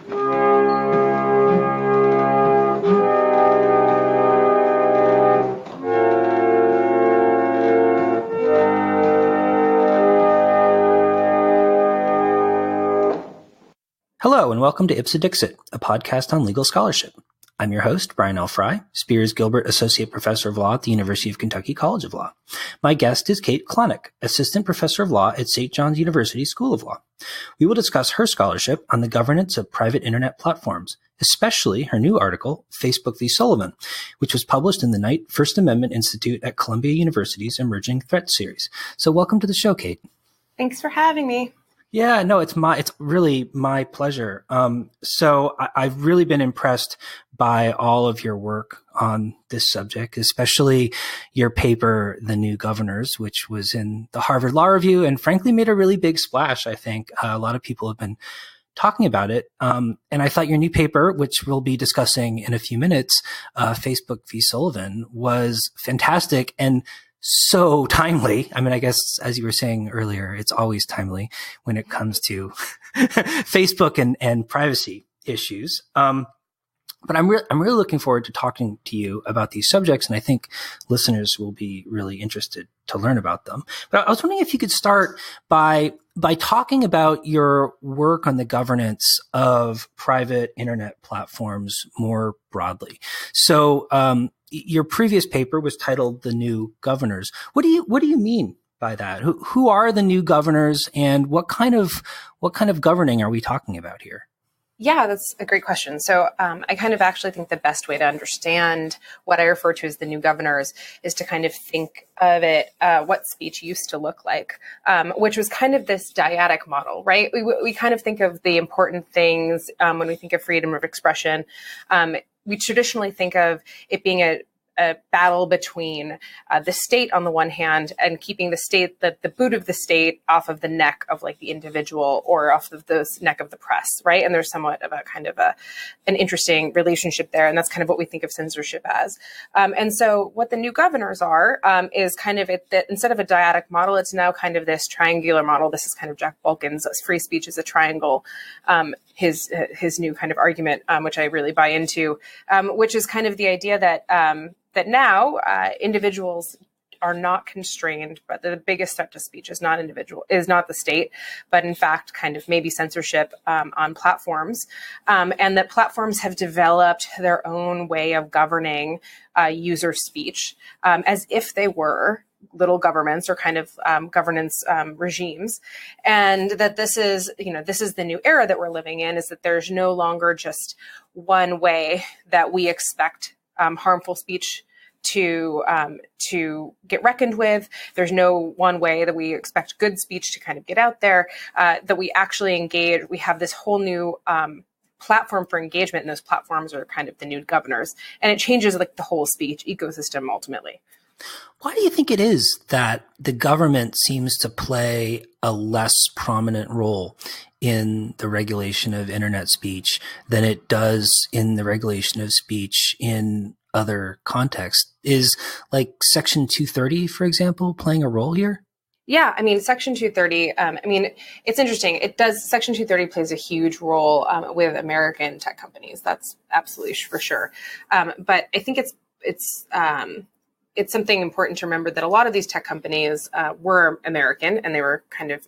Hello, and welcome to Ipsa Dixit, a podcast on legal scholarship. I'm your host, Brian L. Fry, Spears Gilbert Associate Professor of Law at the University of Kentucky College of Law. My guest is Kate Klonick, Assistant Professor of Law at St. John's University School of Law. We will discuss her scholarship on the governance of private internet platforms, especially her new article, Facebook v. Sullivan, which was published in the Knight First Amendment Institute at Columbia University's Emerging Threats series. So welcome to the show, Kate. Thanks for having me. Yeah, no, it's really my pleasure. So I've really been impressed by all of your work on this subject, especially your paper, The New Governors, which was in the Harvard Law Review and frankly made a really big splash. I think a lot of people have been talking about it. And I thought your new paper, which we'll be discussing in a few minutes, Facebook v. Sullivan, was fantastic and so timely. I mean, I guess, as you were saying earlier, it's always timely when it comes to Facebook and privacy issues. But I'm really looking forward to talking to you about these subjects, and I think listeners will be really interested to learn about them. But I was wondering if you could start by talking about your work on the governance of private internet platforms more broadly. So, your previous paper was titled "The New Governors." What do you mean by that? Who are the new governors, and what kind of governing are we talking about here? Yeah, that's a great question. So I kind of actually think the best way to understand what I refer to as the new governors is to kind of think of it, what speech used to look like, which was kind of this dyadic model, right? We kind of think of the important things when we think of freedom of expression. We traditionally think of it being a battle between the state on the one hand and keeping the state, the boot of the state off of the neck of like the individual or off of the neck of the press, right? And there's somewhat of a kind of an interesting relationship there. And that's kind of what we think of censorship as. And so what the new governors are is kind of that instead of a dyadic model, it's now kind of this triangular model. This is kind of Jack Balkin's free speech is a triangle, his new kind of argument, which I really buy into, which is kind of the idea that that now individuals are not constrained, but the biggest threat to speech is not the state, but in fact, kind of maybe censorship on platforms, and that platforms have developed their own way of governing user speech as if they were little governments or kind of governance regimes, and that this is the new era that we're living in, is that there's no longer just one way that we expect harmful speech to get reckoned with. There's no one way that we expect good speech to kind of get out there, that we actually engage. We have this whole new platform for engagement, and those platforms are kind of the new governors. And it changes like the whole speech ecosystem ultimately. Why do you think it is that the government seems to play a less prominent role in the regulation of internet speech than it does in the regulation of speech in other contexts? Is like Section 230, for example, playing a role here? Yeah, I mean, Section 230, it's interesting. Section 230 plays a huge role with American tech companies. That's absolutely for sure. But I think it's something important to remember that a lot of these tech companies were American, and they were kind of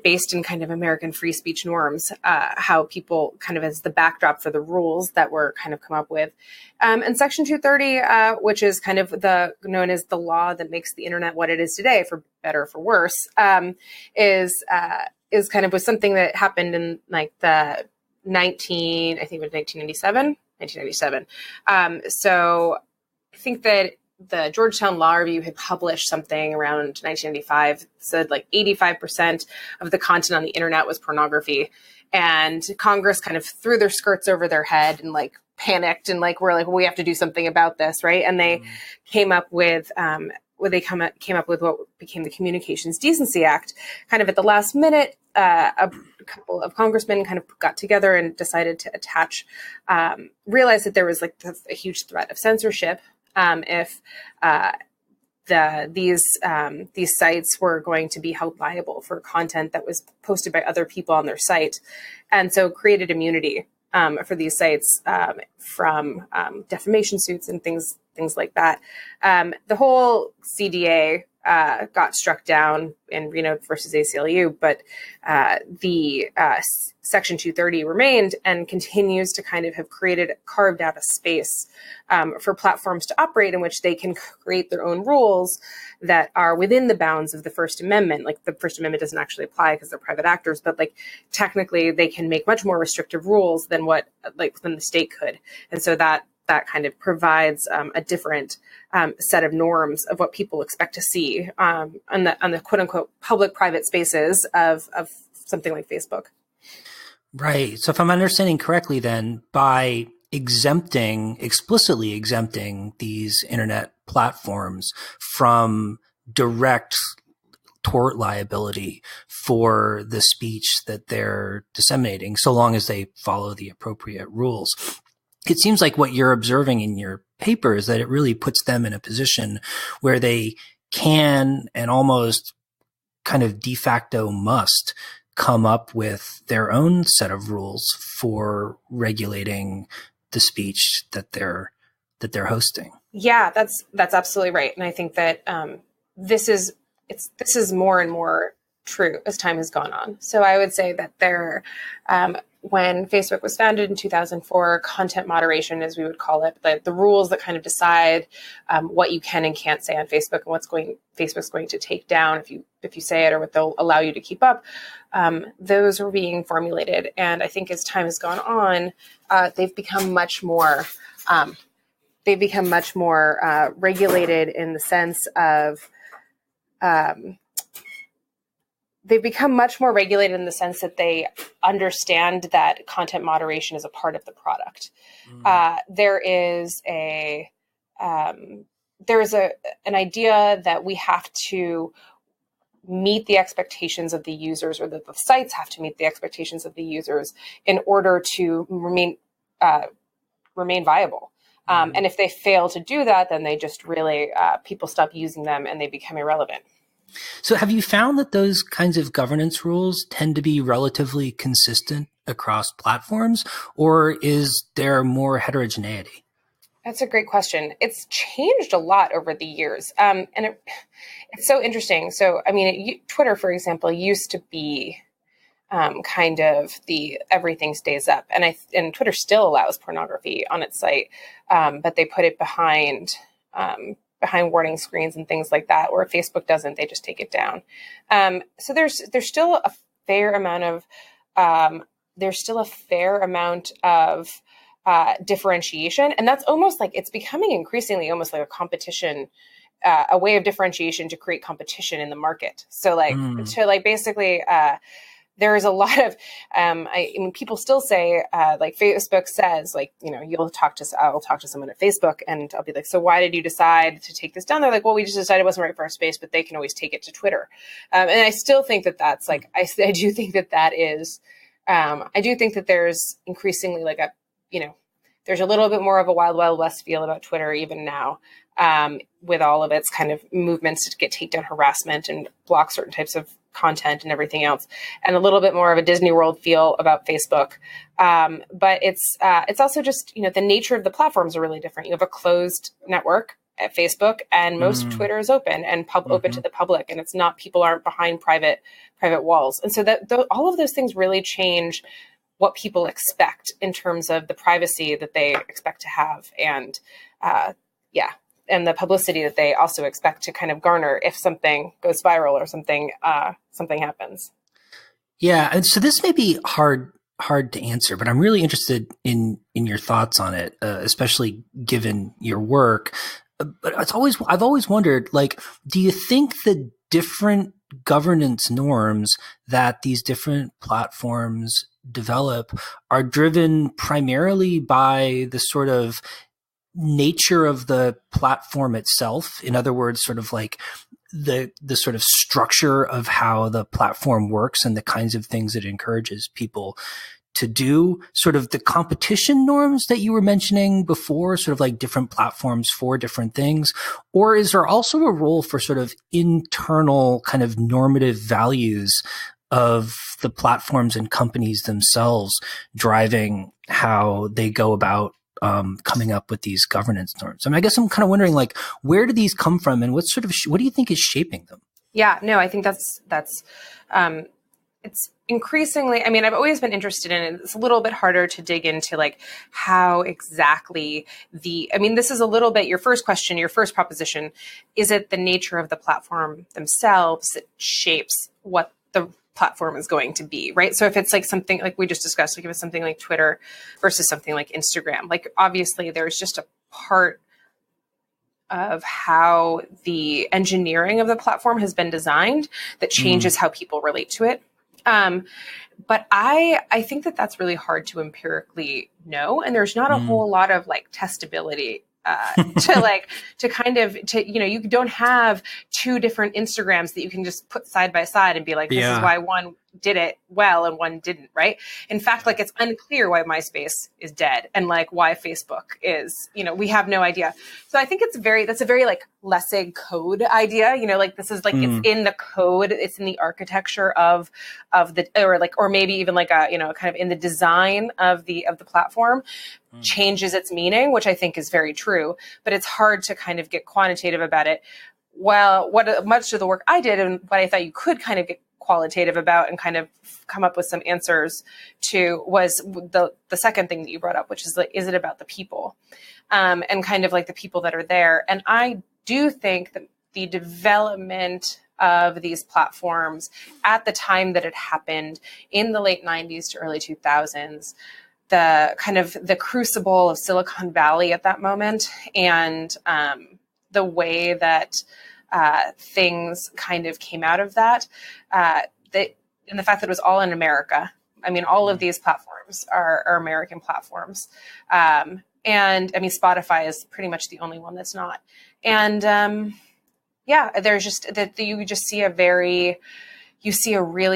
based in kind of American free speech norms, how people kind of as the backdrop for the rules that were kind of come up with. And Section 230, which is kind of known as the law that makes the internet what it is today, for better or for worse, is kind of was something that happened in like the 1997. So I think that the Georgetown Law Review had published something around 1995, said like 85% of the content on the internet was pornography. And Congress kind of threw their skirts over their head and like panicked and like, we're like, well, we have to do something about this, right? And they came up with what became the Communications Decency Act. Kind of at the last minute, a couple of congressmen kind of got together and decided to realized that there was like a huge threat of censorship if these sites were going to be held liable for content that was posted by other people on their site, and so created immunity for these sites from defamation suits and things like that. The whole CDA got struck down in Reno versus ACLU, but the Section 230 remained and continues to kind of have carved out a space for platforms to operate in which they can create their own rules that are within the bounds of the First Amendment. Like, the First Amendment doesn't actually apply because they're private actors, but like technically they can make much more restrictive rules than than the state could. And so that kind of provides a different set of norms of what people expect to see on the quote unquote public-private spaces of something like Facebook. Right. So if I'm understanding correctly, then by explicitly exempting these internet platforms from direct tort liability for the speech that they're disseminating, so long as they follow the appropriate rules, it seems like what you're observing in your paper is that it really puts them in a position where they can and almost kind of de facto must come up with their own set of rules for regulating the speech that they're hosting. Yeah, that's absolutely right. And I think that this is more and more true as time has gone on. So I would say that when Facebook was founded in 2004, content moderation, as we would call it, the rules that kind of decide what you can and can't say on Facebook and Facebook's going to take down if you say it, or what they'll allow you to keep up, those were being formulated. And I think as time has gone on, they've become much more regulated in the sense of that they understand that content moderation is a part of the product. There is an idea that we have to meet the expectations of the users, or that the sites have to meet the expectations of the users in order to remain viable. And if they fail to do that, then they just really, people stop using them and they become irrelevant. So have you found that those kinds of governance rules tend to be relatively consistent across platforms, or is there more heterogeneity? That's a great question. It's changed a lot over the years. And it's so interesting. So, I mean, Twitter, for example, used to be kind of the everything stays up. And Twitter still allows pornography on its site, but they put it behind warning screens and things like that, where Facebook doesn't, they just take it down. So there's still a fair amount of differentiation. And that's almost like, it's becoming increasingly almost like a competition, a way of differentiation to create competition in the market. So basically, there is a lot of, people still say, like Facebook says, like, I'll talk to someone at Facebook and I'll be like, so why did you decide to take this down? They're like, well, we just decided it wasn't right for our space, but they can always take it to Twitter. And I still think that that's like, I do think that is, I do think that there's increasingly like there's a little bit more of a Wild Wild West feel about Twitter even now, with all of its kind of movements to get takedown harassment and block certain types of content and everything else, and a little bit more of a Disney World feel about Facebook. But it's also just, the nature of the platforms are really different. You have a closed network at Facebook, and most of Twitter is open and open to the public, and it's not, people aren't behind private walls. And so all of those things really change what people expect in terms of the privacy that they expect to have, and and the publicity that they also expect to kind of garner if something goes viral or something happens. Yeah, and so this may be hard to answer, but I'm really interested in your thoughts on it, especially given your work. But I've always wondered, like, do you think the different governance norms that these different platforms develop are driven primarily by the sort of nature of the platform itself? In other words, sort of like the sort of structure of how the platform works and the kinds of things it encourages people to do sort of the competition norms that you were mentioning before, sort of like different platforms for different things? Or is there also a role for sort of internal kind of normative values of the platforms and companies themselves driving how they go about coming up with these governance norms? I mean, I guess I'm kind of wondering, like, where do these come from, and what sort of what do you think is shaping them? Yeah, no, I think that's it's increasingly, I mean, I've always been interested in it. It's a little bit harder to dig into like how exactly I mean, this is a little bit your first question, your first proposition. Is it the nature of the platform themselves that shapes what the platform is going to be, right? So if it's like something like we just discussed, like if it's something like Twitter versus something like Instagram, like obviously there's just a part of how the engineering of the platform has been designed that changes how people relate to it. But I think that that's really hard to empirically know. And there's not a whole lot of like testability you don't have two different Instagrams that you can just put side by side and be like, this is why one did it well and one didn't, right? In fact, like it's unclear why MySpace is dead and like why Facebook is, we have no idea. So I think that's a very like Lessig code idea, like this is like, it's in the code, it's in the architecture of or maybe even like a, kind of in the design of the platform. Changes its meaning, which I think is very true, but it's hard to kind of get quantitative about it. Well, much of the work I did and what I thought you could kind of get qualitative about and kind of come up with some answers to was the second thing that you brought up, which is like, is it about the people and kind of like the people that are there? And I do think that the development of these platforms at the time that it happened in the late 90s to early 2000s, the kind of the crucible of Silicon Valley at that moment, and the way that things kind of came out of that, and the fact that it was all in America. I mean, all of these platforms are American platforms. And I mean, Spotify is pretty much the only one that's not. And there's just that you just see a really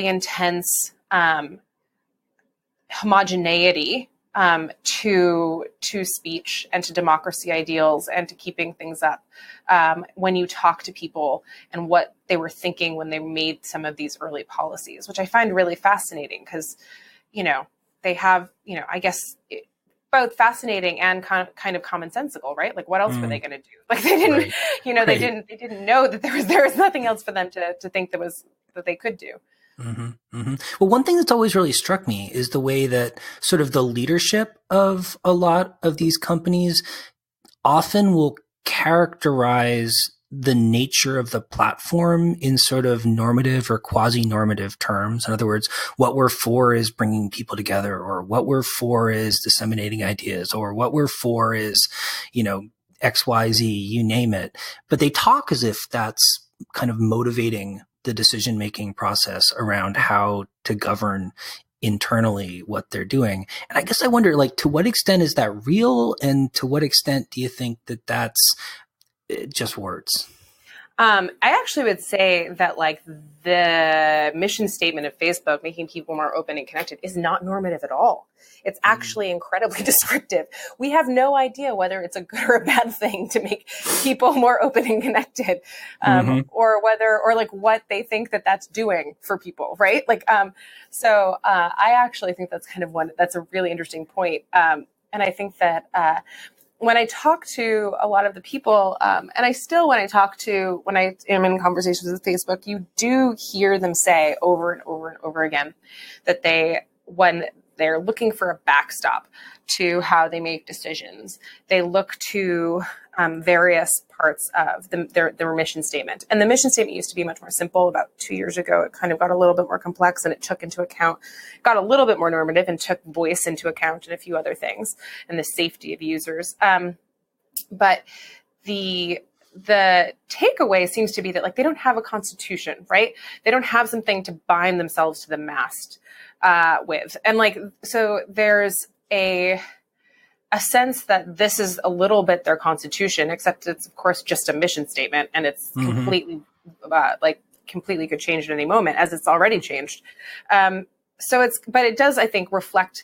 intense homogeneity to speech and to democracy ideals and to keeping things up when you talk to people and what they were thinking when they made some of these early policies, which I find really fascinating because, they have, I guess, both fascinating and kind of commonsensical, right? Like, what else were they going to do? Like, they didn't, they didn't know that there was nothing else for them to think that they could do. Well, one thing that's always really struck me is the way that sort of the leadership of a lot of these companies often will characterize the nature of the platform in sort of normative or quasi-normative terms. In other words, what we're for is bringing people together, or what we're for is disseminating ideas, or what we're for is, XYZ, you name it. But they talk as if that's kind of motivating the decision-making process around how to govern internally what they're doing. And I guess I wonder, like, to what extent is that real? And to what extent do you think that that's just words? I actually would say that like the mission statement of Facebook, making people more open and connected, is not normative at all. It's actually incredibly descriptive. We have no idea whether it's a good or a bad thing to make people more open and connected, or like what they think that that's doing for people, right? Like, so I actually think that's that's a really interesting point. And I think that when I talk to a lot of the people, and when I am in conversations with Facebook, you do hear them say over and over and over again that when they're looking for a backstop to how they make decisions, they look to various parts of their mission statement. And the mission statement used to be much more simple. About 2 years ago, it kind of got a little bit more complex, and it got a little bit more normative and took voice into account and a few other things and the safety of users. But the takeaway seems to be that like they don't have a constitution, right? They don't have something to bind themselves to the mast with. And like, so there's a sense that this is a little bit their constitution, except it's of course just a mission statement, and it's completely could change at any moment, as it's already changed. but it does, I think, reflect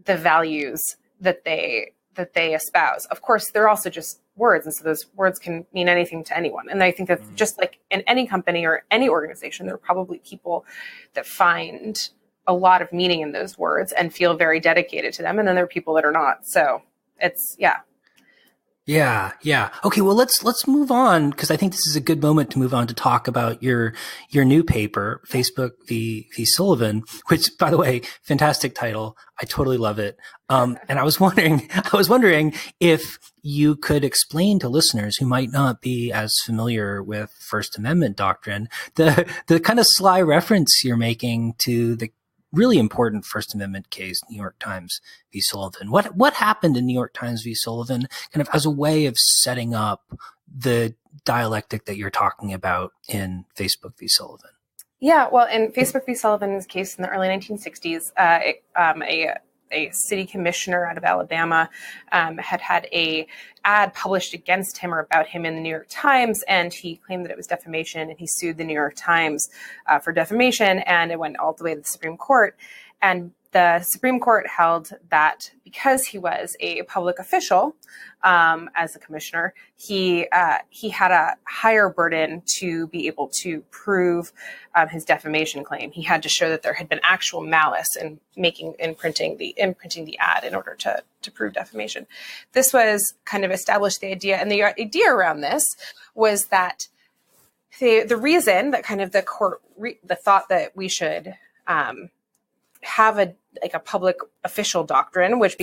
the values that they espouse. Of course, they're also just words, and so those words can mean anything to anyone. And I think that just like in any company or any organization, there are probably people that find a lot of meaning in those words and feel very dedicated to them, and then there are people that are not. So it's Yeah. Okay. Well, let's move on, because I think this is a good moment to move on to talk about your new paper, Facebook v. Sullivan, which, by the way, fantastic title. I totally love it. And I was wondering if you could explain to listeners who might not be as familiar with First Amendment doctrine, the kind of sly reference you're making to the really important First Amendment case, New York Times v. Sullivan. What happened in New York Times v. Sullivan, kind of as a way of setting up the dialectic that you're talking about in Facebook v. Sullivan? Yeah, well, in Facebook v. Sullivan's case in the early 1960s, a city commissioner out of Alabama had a ad published against him or about him in the New York Times, and he claimed that it was defamation, and he sued the New York Times for defamation, and it went all the way to the Supreme Court. And the Supreme Court held that because he was a public official, as a commissioner, he had a higher burden to be able to prove his defamation claim. He had to show that there had been actual malice in imprinting the ad in order to prove defamation. This was kind of established the idea, and the idea around this was that the reason that kind of the court the thought that we should have a public official doctrine, which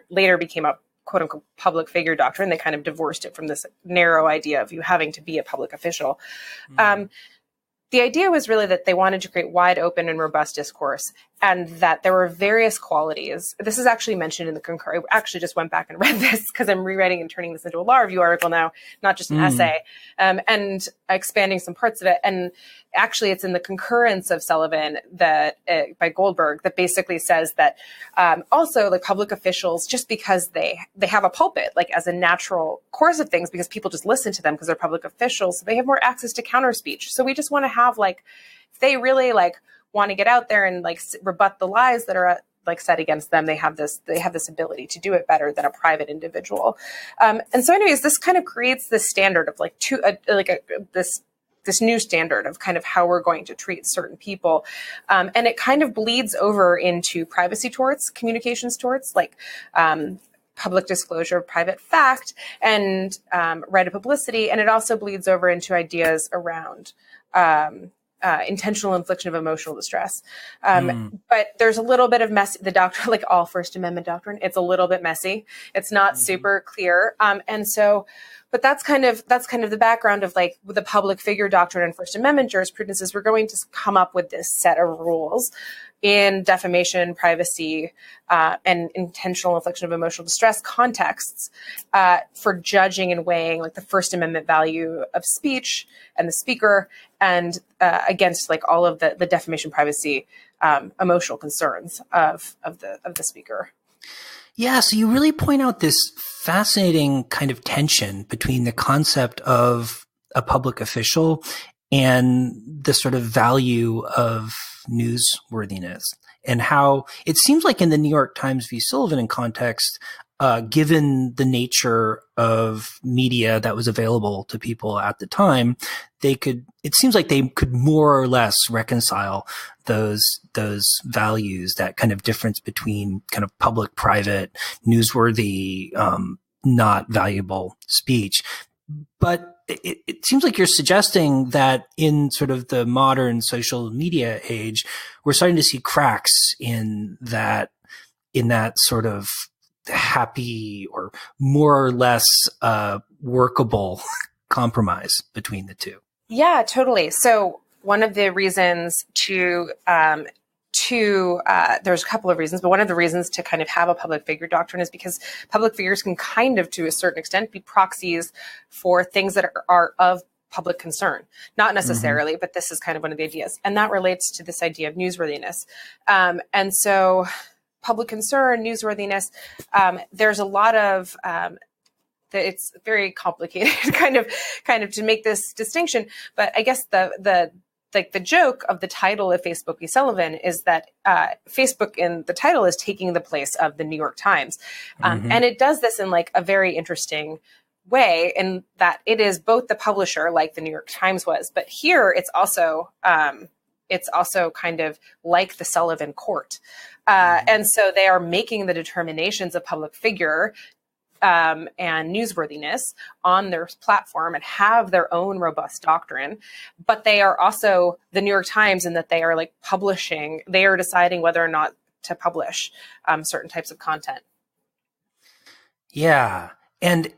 later became a quote unquote public figure doctrine. They kind of divorced it from this narrow idea of you having to be a public official. The idea was really that they wanted to create wide open and robust discourse, and that there were various qualities. This is actually mentioned in the concurrence. I actually just went back and read this because I'm rewriting and turning this into a law review article now, not just an essay, and expanding some parts of it. And actually, it's in the concurrence of Sullivan that by Goldberg that basically says that also like public officials, just because they have a pulpit, like as a natural course of things, because people just listen to them because they're public officials, so they have more access to counter speech. So we just want to have if they really want to get out there and rebut the lies that are said against them, they have this ability to do it better than a private individual. And so anyways, this kind of creates this standard of this new standard of kind of how we're going to treat certain people. And it kind of bleeds over into privacy torts, communications torts, public disclosure of private fact and right of publicity. And it also bleeds over into ideas around intentional infliction of emotional distress. But there's a little bit of mess. The doctrine, like all First Amendment doctrine, it's a little bit messy. It's not super clear. But that's kind of the background of the public figure doctrine and First Amendment jurisprudence is we're going to come up with this set of rules in defamation, privacy, and intentional infliction of emotional distress contexts for judging and weighing the First Amendment value of speech and the speaker, and against all of the defamation, privacy, emotional concerns of the speaker. Yeah, so you really point out this fascinating kind of tension between the concept of a public official and the sort of value of newsworthiness, and how it seems like in the New York Times v. Sullivan context, given the nature of media that was available to people at the time, it seems like they could more or less reconcile those values, that kind of difference between kind of public, private, newsworthy, not valuable speech. But it seems like you're suggesting that in sort of the modern social media age, we're starting to see cracks in that sort of happy or more or less workable compromise between the two. Yeah, totally. So one of the reasons there's a couple of reasons, but one of the reasons to kind of have a public figure doctrine is because public figures can kind of, to a certain extent, be proxies for things that are of public concern. Not necessarily, but this is kind of one of the ideas. And that relates to this idea of newsworthiness. And so public concern, newsworthiness, there's a lot of it's very complicated kind of to make this distinction. But I guess the like the joke of the title of Facebook v. Sullivan is that Facebook in the title is taking the place of the New York Times. And it does this in like a very interesting way in that it is both the publisher like the New York Times was, but here it's also kind of like the Sullivan court. And so they are making the determinations of public figure and newsworthiness on their platform and have their own robust doctrine, but they are also the New York Times in that they are like publishing, they are deciding whether or not to publish certain types of content. Yeah. And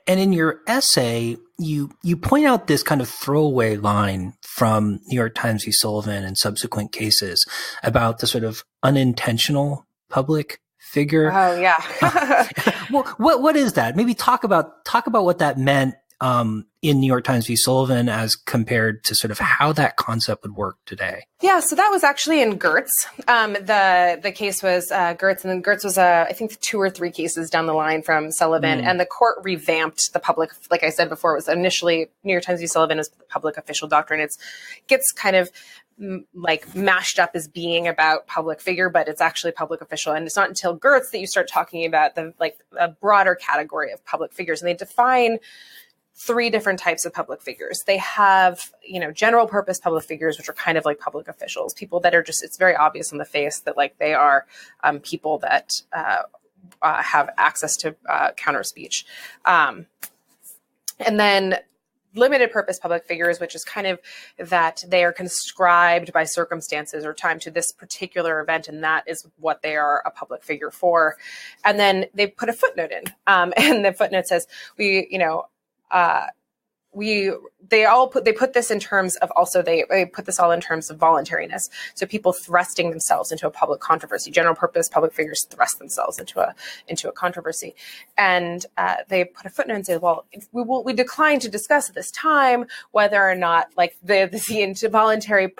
in your essay, you point out this kind of throwaway line from New York Times v. Sullivan and subsequent cases about the sort of unintentional public figure. Oh yeah. Well, what is that? Maybe talk about what that meant in New York Times v. Sullivan as compared to sort of how that concept would work today. Yeah, so that was actually in Gertz. The case was Gertz, and then Gertz was I think 2 or 3 cases down the line from Sullivan, and the court revamped the public. Like I said before, it was initially New York Times v. Sullivan as the public official doctrine. It gets kind of like mashed up as being about public figure, but it's actually public official. And it's not until Gertz that you start talking about a broader category of public figures, and they define 3 different types of public figures. They have, general purpose public figures, which are kind of like public officials, people that are just, it's very obvious on the face that like they are people that have access to counter speech. And then limited purpose public figures, which is kind of that they are conscribed by circumstances or time to this particular event, and that is what they are a public figure for. And then they put a footnote in, and the footnote says, they put this in terms of also, they put this all in terms of voluntariness. So people thrusting themselves into a public controversy, general purpose public figures thrust themselves into a controversy. And they put a footnote and say, well, we decline to discuss at this time whether or not like the involuntary,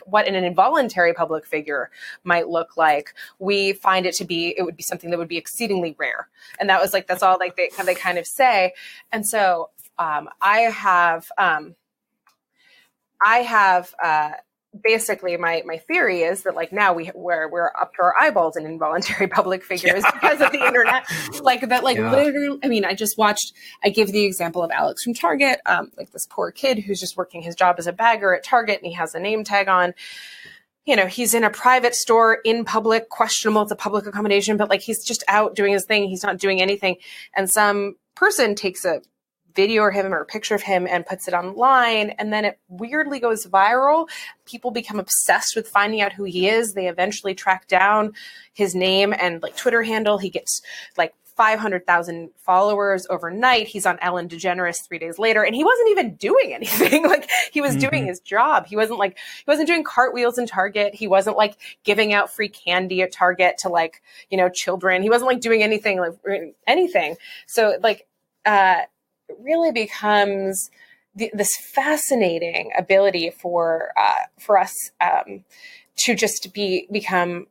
what an involuntary public figure might look like. We find it would be something that would be exceedingly rare. And that was like, that's all like they kind of say. And so I have basically my theory is that like now we're up to our eyeballs in involuntary public figures because of the internet. Literally, I mean, I give the example of Alex from Target, like this poor kid who's just working his job as a bagger at Target, and he has a name tag on. He's in a private store in public, questionable, it's a public accommodation, but like he's just out doing his thing. He's not doing anything. And some person takes a video of him or a picture of him and puts it online, and then it weirdly goes viral. People become obsessed with finding out who he is. They eventually track down his name and like Twitter handle. He gets like 500,000 followers overnight. He's on Ellen DeGeneres 3 days later, and he wasn't even doing anything. Like he was doing his job. He wasn't doing cartwheels in Target. He wasn't like giving out free candy at Target to like, children. He wasn't like doing anything. So like, it really becomes this fascinating ability for us to just become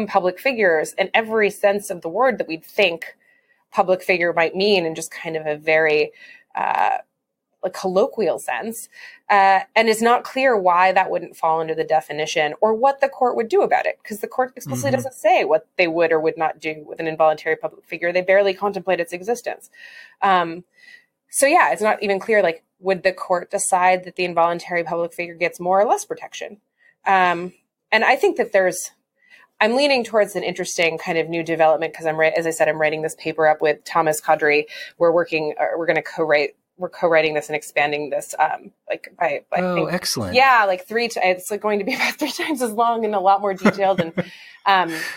public figures in every sense of the word that we'd think public figure might mean, in just kind of a very colloquial sense. And it's not clear why that wouldn't fall under the definition or what the court would do about it, because the court explicitly doesn't say what they would or would not do with an involuntary public figure. They barely contemplate its existence. It's not even clear, like, would the court decide that the involuntary public figure gets more or less protection? And I think that I'm leaning towards an interesting kind of new development because as I said, I'm writing this paper up with Thomas Kadri. We're co-writing this and expanding this, excellent. Yeah, like it's going to be about 3 times as long and a lot more detailed. And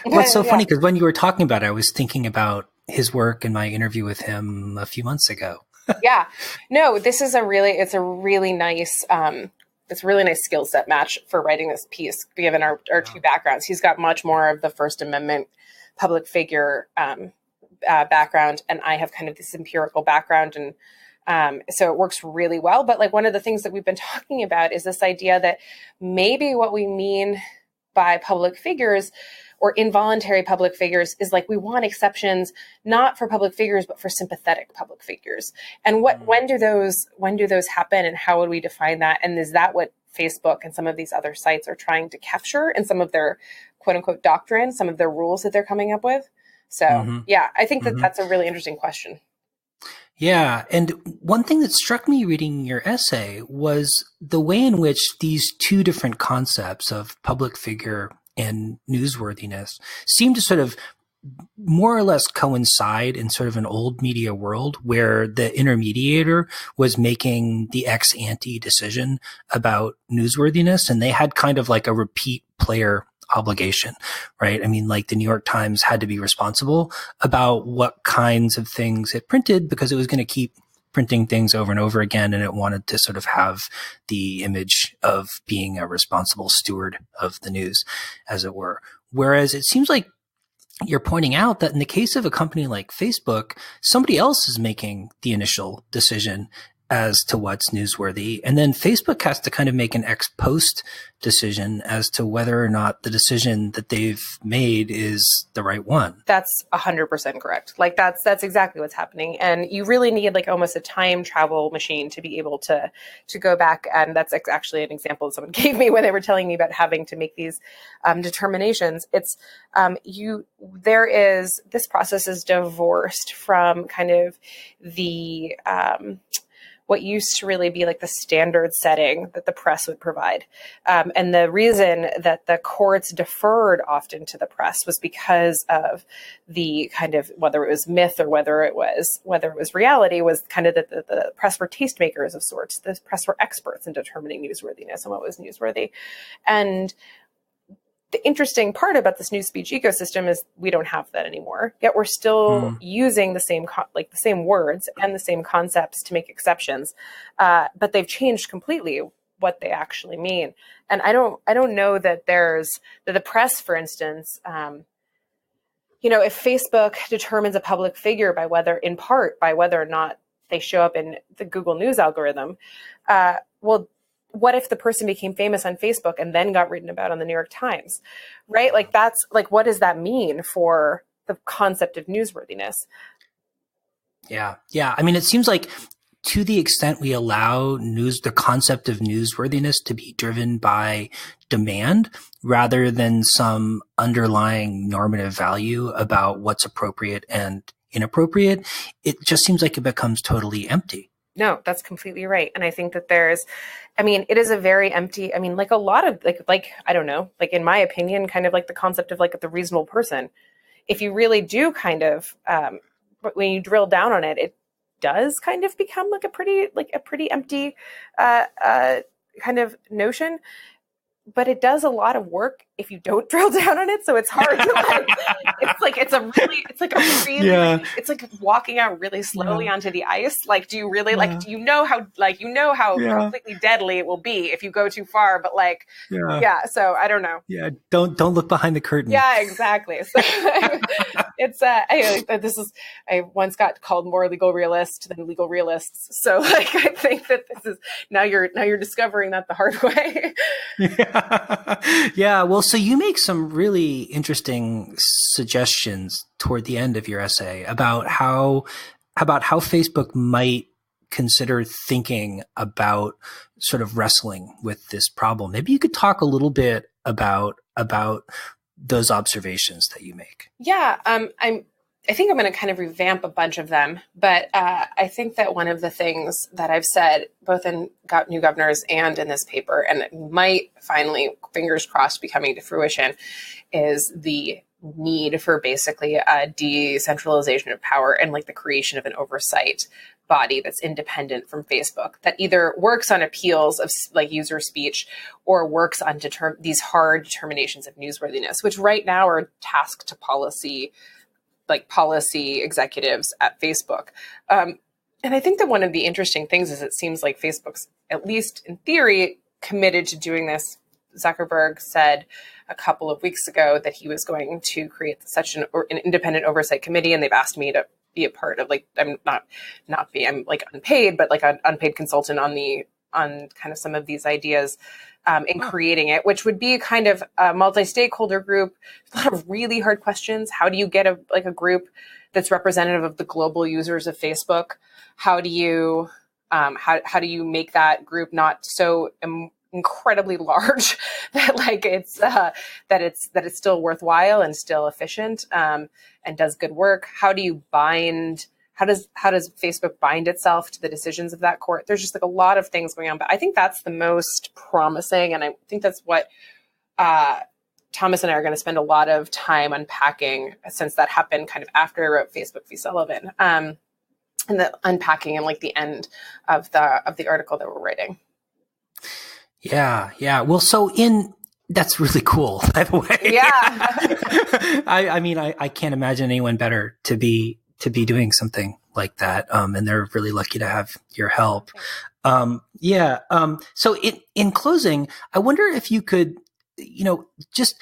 it's so funny because when you were talking about it, I was thinking about his work in my interview with him a few months ago. Yeah, no, this is a really nice skill set match for writing this piece, given our 2 backgrounds. He's got much more of the First Amendment public figure background, and I have kind of this empirical background, and so it works really well. But like one of the things that we've been talking about is this idea that maybe what we mean by public figures or involuntary public figures is like, we want exceptions, not for public figures, but for sympathetic public figures. And when do those happen, and how would we define that? And is that what Facebook and some of these other sites are trying to capture in some of their quote unquote doctrine, some of their rules that they're coming up with? So yeah, I think that that's a really interesting question. Yeah. And one thing that struck me reading your essay was the way in which these two different concepts of public figure and newsworthiness seem to sort of more or less coincide in sort of an old media world where the intermediator was making the ex ante decision about newsworthiness, and they had kind of like a repeat player obligation, right? I mean, like the New York Times had to be responsible about what kinds of things it printed because it was going to keep printing things over and over again, and it wanted to sort of have the image of being a responsible steward of the news, as it were. Whereas it seems like you're pointing out that in the case of a company like Facebook, somebody else is making the initial decision as to what's newsworthy. And then Facebook has to kind of make an ex post decision as to whether or not the decision that they've made is the right one. That's 100% correct. Like that's exactly what's happening. And you really need like almost a time travel machine to be able to go back. And that's actually an example someone gave me when they were telling me about having to make these determinations. It's this process is divorced from kind of the what used to really be like the standard setting that the press would provide. And the reason that the courts deferred often to the press was because of the kind of, whether it was myth or whether it was reality, was kind of that the press were tastemakers of sorts. The press were experts in determining newsworthiness and what was newsworthy. And the interesting part about this new speech ecosystem is we don't have that anymore. Yet we're still using the same words and the same concepts to make exceptions, but they've changed completely what they actually mean. And I don't know that the press, for instance, if Facebook determines a public figure in part by whether or not they show up in the Google News algorithm, what if the person became famous on Facebook and then got written about on the New York Times, right? Like that's like, what does that mean for the concept of newsworthiness? Yeah. Yeah. I mean, it seems like to the extent we allow the concept of newsworthiness to be driven by demand rather than some underlying normative value about what's appropriate and inappropriate, it just seems like it becomes totally empty. No, that's completely right. And I think that it is a very empty, like a lot of like, I don't know, like in my opinion, kind of like the concept of like the reasonable person. If you really do kind of, when you drill down on it, it does kind of become like a pretty empty kind of notion. But it does a lot of work if you don't drill down on it. So it's hard to it's like walking out really slowly onto the ice. Like, do you really do you know how completely deadly it will be if you go too far? But so I don't know. Yeah. Don't look behind the curtain. Yeah, exactly. So it's, I once got called more legal realist than legal realists. So like, I think that this is, now you're discovering that the hard way. Yeah. Well, so you make some really interesting suggestions toward the end of your essay about how Facebook might consider thinking about sort of wrestling with this problem. Maybe you could talk a little bit about those observations that you make. Yeah. I think I'm going to kind of revamp a bunch of them, but I think that one of the things that I've said, both in New Governors and in this paper, and it might finally, fingers crossed, be coming to fruition, is the need for basically a decentralization of power and like the creation of an oversight body that's independent from Facebook, that either works on appeals of like user speech or works on these hard determinations of newsworthiness, which right now are tasked to policy executives at Facebook. And I think that one of the interesting things is it seems like Facebook's, at least in theory, committed to doing this. Zuckerberg said a couple of weeks ago that he was going to create such an independent oversight committee, and they've asked me to be a part of, like, I'm like unpaid, but like an unpaid consultant on kind of some of these ideas. in creating it, which would be kind of a multi-stakeholder group. A lot of really hard questions. How do you get a group that's representative of the global users of Facebook? How do you how do you make that group not so incredibly large that like it's that it's still worthwhile and still efficient and does good work? How do you bind? How does Facebook bind itself to the decisions of that court? There's just like a lot of things going on, but I think that's the most promising, and I think that's what Thomas and I are going to spend a lot of time unpacking, since that happened kind of after I wrote Facebook v. Sullivan, and the unpacking and like the end of the article that we're writing. Yeah. Well, that's really cool, by the way. Yeah. I mean, I can't imagine anyone better to be doing something like that. And they're really lucky to have your help. So in closing, I wonder if you could, just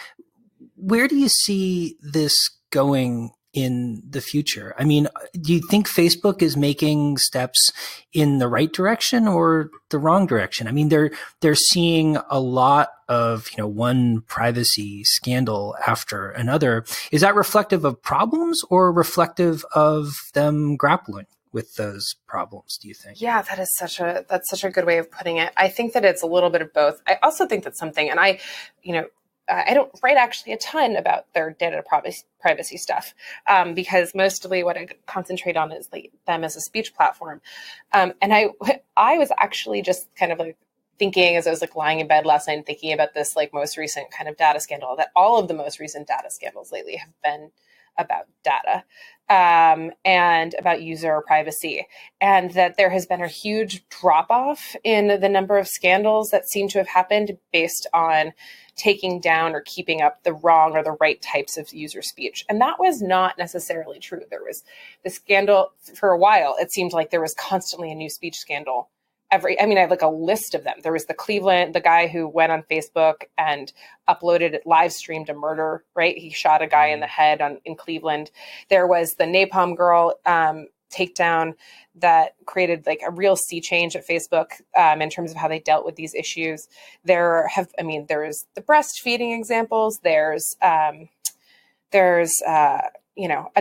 where do you see this going in the future? I mean, do you think Facebook is making steps in the right direction or the wrong direction? I mean, they're seeing a lot of, one privacy scandal after another. Is that reflective of problems or reflective of them grappling with those problems, do you think? Yeah, that's such a good way of putting it. I think that it's a little bit of both. I also think that's something, and I don't write actually a ton about their data privacy stuff, because mostly what I concentrate on is like them as a speech platform. And I was actually just kind of like thinking, as I was like lying in bed last night and thinking about this like most recent kind of data scandal, that all of the most recent data scandals lately have been about data and about user privacy, and that there has been a huge drop off in the number of scandals that seem to have happened based on taking down or keeping up the wrong or the right types of user speech. And that was not necessarily true. There was the scandal for a while. It seemed like there was constantly a new speech scandal. I have like a list of them. There was the guy who went on Facebook and live streamed a murder, right? He shot a guy in the head in Cleveland. There was the Napalm Girl takedown that created like a real sea change at Facebook in terms of how they dealt with these issues. There's the breastfeeding examples. There's a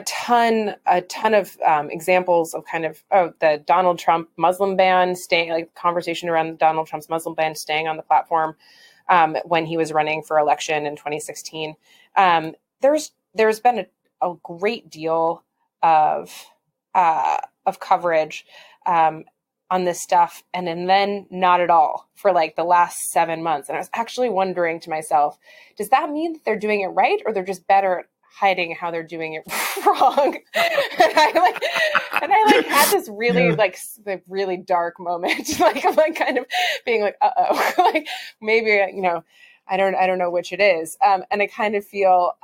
ton of examples of kind of the Donald Trump Muslim ban staying, like conversation around Donald Trump's Muslim ban staying on the platform when he was running for election in 2016. There's been a great deal of coverage on this stuff, and then not at all for like the last 7 months. And I was actually wondering to myself, does that mean that they're doing it right, or they're just better at hiding how they're doing it wrong? and I had this really really dark moment, like I'm like kind of being like, like maybe I don't know which it is, and I kind of feel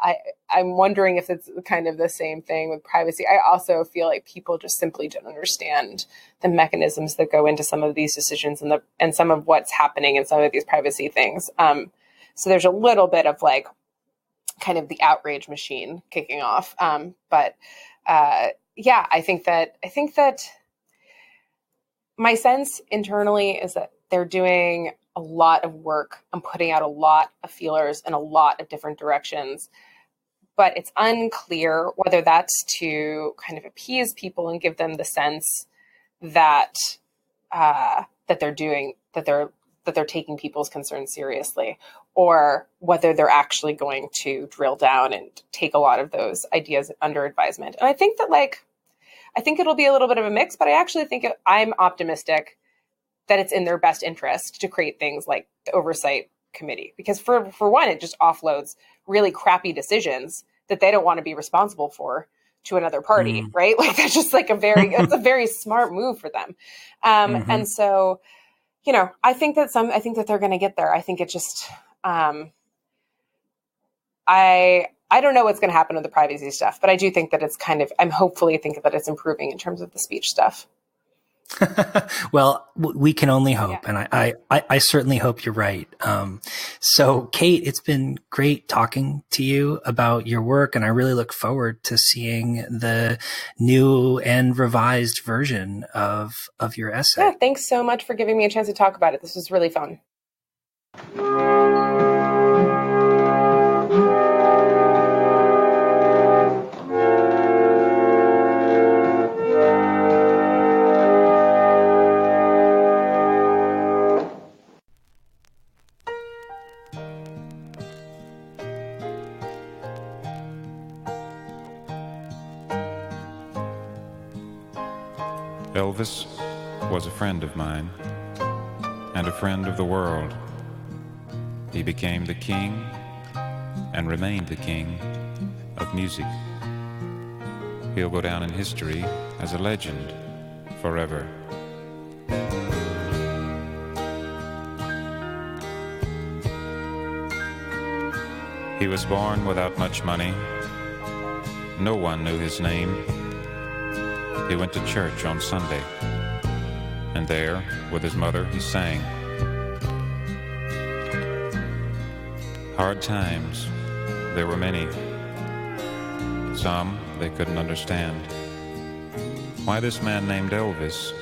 I'm wondering if it's kind of the same thing with privacy. I also feel like people just simply don't understand the mechanisms that go into some of these decisions and some of what's happening in some of these privacy things. So there's a little bit of like kind of the outrage machine kicking off. But I think that my sense internally is that they're doing a lot of work and putting out a lot of feelers in a lot of different directions, but it's unclear whether that's to kind of appease people and give them the sense that they're taking people's concerns seriously, or whether they're actually going to drill down and take a lot of those ideas under advisement. And I think it'll be a little bit of a mix, but I actually think I'm optimistic that it's in their best interest to create things like the oversight committee, because for one, it just offloads really crappy decisions that they don't want to be responsible for to another party, right? Like that's just like it's a very smart move for them. And so, I think that they're going to get there. I think it just, I don't know what's going to happen with the privacy stuff, but I do think that I'm hopefully thinking that it's improving in terms of the speech stuff. Well, we can only hope. Yeah. And I certainly hope you're right. So Kate, it's been great talking to you about your work, and I really look forward to seeing the new and revised version of your essay. Yeah, thanks so much for giving me a chance to talk about it. This was really fun. Elvis was a friend of mine and a friend of the world. He became the king and remained the king of music. He'll go down in history as a legend forever. He was born without much money. No one knew his name. He went to church on Sunday, and there, with his mother, he sang. Hard times, there were many. Some they couldn't understand. Why this man named Elvis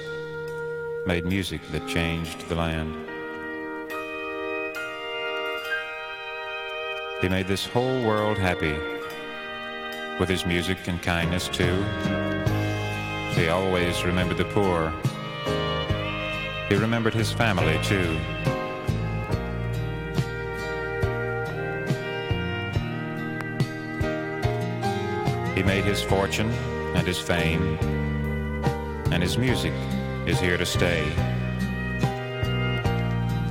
made music that changed the land. He made this whole world happy with his music and kindness too. He always remembered the poor. He remembered his family too. He made his fortune and his fame, and his music is here to stay.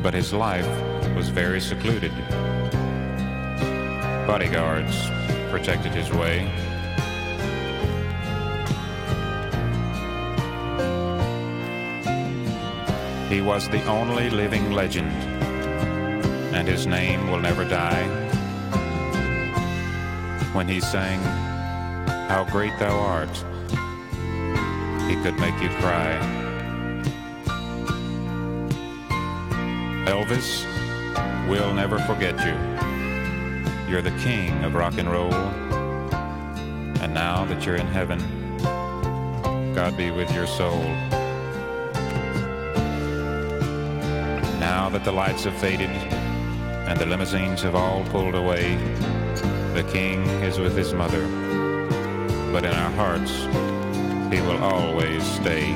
But his life was very secluded. Bodyguards protected his way. He was the only living legend, and his name will never die. When he sang, "How Great Thou Art," he could make you cry. Elvis, we'll never forget you. You're the king of rock and roll. And now that you're in heaven, God be with your soul. Now that the lights have faded and the limousines have all pulled away, the king is with his mother. But in our hearts, he will always stay.